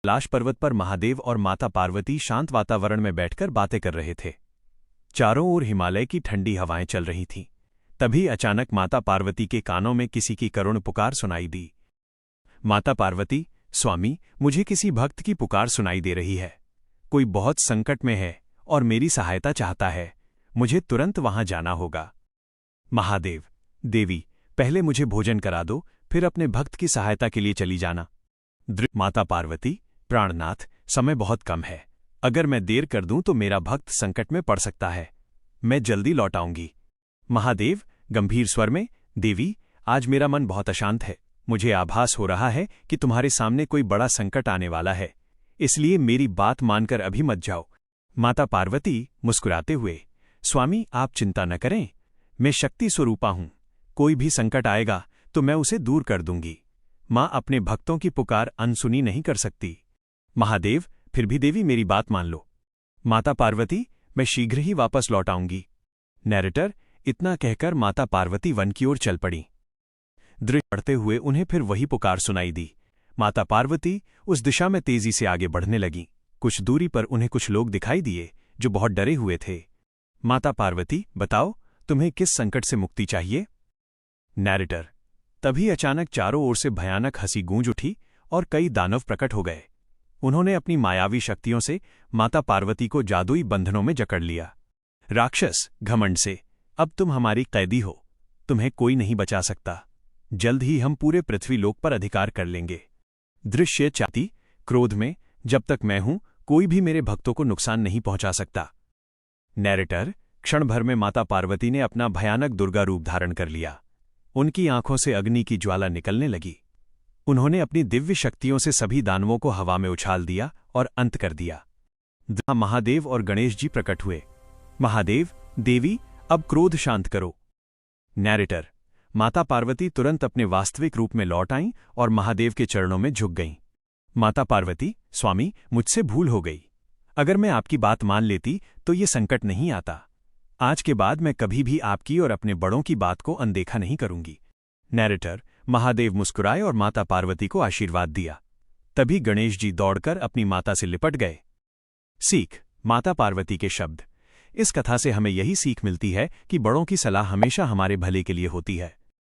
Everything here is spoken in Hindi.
कैलाश पर्वत पर महादेव और माता पार्वती शांत वातावरण में बैठकर बातें कर रहे थे। चारों ओर हिमालय की ठंडी हवाएं चल रही थीं। तभी अचानक माता पार्वती के कानों में किसी की करुण पुकार सुनाई दी। माता पार्वती, स्वामी, मुझे किसी भक्त की पुकार सुनाई दे रही है। कोई बहुत संकट में है और मेरी सहायता चाहता है। मुझे तुरंत वहां जाना होगा। महादेव, देवी, पहले मुझे भोजन करा दो, फिर अपने भक्त की सहायता के लिए चली जाना। माता पार्वती, प्राणनाथ, समय बहुत कम है। अगर मैं देर कर दूं तो मेरा भक्त संकट में पड़ सकता है। मैं जल्दी लौट आऊंगी। महादेव, गंभीर स्वर में, देवी, आज मेरा मन बहुत अशांत है। मुझे आभास हो रहा है कि तुम्हारे सामने कोई बड़ा संकट आने वाला है, इसलिए मेरी बात मानकर अभी मत जाओ। माता पार्वती मुस्कुराते हुए, स्वामी, आप चिंता न करें। मैं शक्ति स्वरूपा हूं। कोई भी संकट आएगा तो मैं उसे दूर कर दूंगी। मां अपने भक्तों की पुकार अनसुनी नहीं कर सकती। महादेव, फिर भी देवी, मेरी बात मान लो। माता पार्वती, मैं शीघ्र ही वापस लौट आऊंगी। नैरेटर, इतना कहकर माता पार्वती वन की ओर चल पड़ी। दृश्य बढ़ते हुए उन्हें फिर वही पुकार सुनाई दी। माता पार्वती उस दिशा में तेजी से आगे बढ़ने लगीं। कुछ दूरी पर उन्हें कुछ लोग दिखाई दिए जो बहुत डरे हुए थे। माता पार्वती, बताओ, तुम्हें किस संकट से मुक्ति चाहिए? नैरेटर, तभी अचानक चारों ओर से भयानक हंसी गूंज उठी और कई दानव प्रकट हो गए। उन्होंने अपनी मायावी शक्तियों से माता पार्वती को जादुई बंधनों में जकड़ लिया। राक्षस, घमंड से, अब तुम हमारी कैदी हो। तुम्हें कोई नहीं बचा सकता। जल्द ही हम पूरे पृथ्वीलोक पर अधिकार कर लेंगे। दृश्य चाहती, क्रोध में, जब तक मैं हूं कोई भी मेरे भक्तों को नुकसान नहीं पहुंचा सकता। नैरेटर, क्षण भर में माता पार्वती ने अपना भयानक दुर्गा रूप धारण कर लिया। उनकी आंखों से अग्नि की ज्वाला निकलने लगी। उन्होंने अपनी दिव्य शक्तियों से सभी दानवों को हवा में उछाल दिया और अंत कर दिया। महादेव और गणेश जी प्रकट हुए। महादेव, देवी, अब क्रोध शांत करो। नैरेटर, माता पार्वती तुरंत अपने वास्तविक रूप में लौट आईं और महादेव के चरणों में झुक गईं। माता पार्वती, स्वामी, मुझसे भूल हो गई। अगर मैं आपकी बात मान लेती तो ये संकट नहीं आता। आज के बाद मैं कभी भी आपकी और अपने बड़ों की बात को अनदेखा नहीं करूंगी। नैरेटर, महादेव मुस्कुराए और माता पार्वती को आशीर्वाद दिया। तभी गणेश जी दौड़कर अपनी माता से लिपट गए। सीख, माता पार्वती के शब्द। इस कथा से हमें यही सीख मिलती है कि बड़ों की सलाह हमेशा हमारे भले के लिए होती है।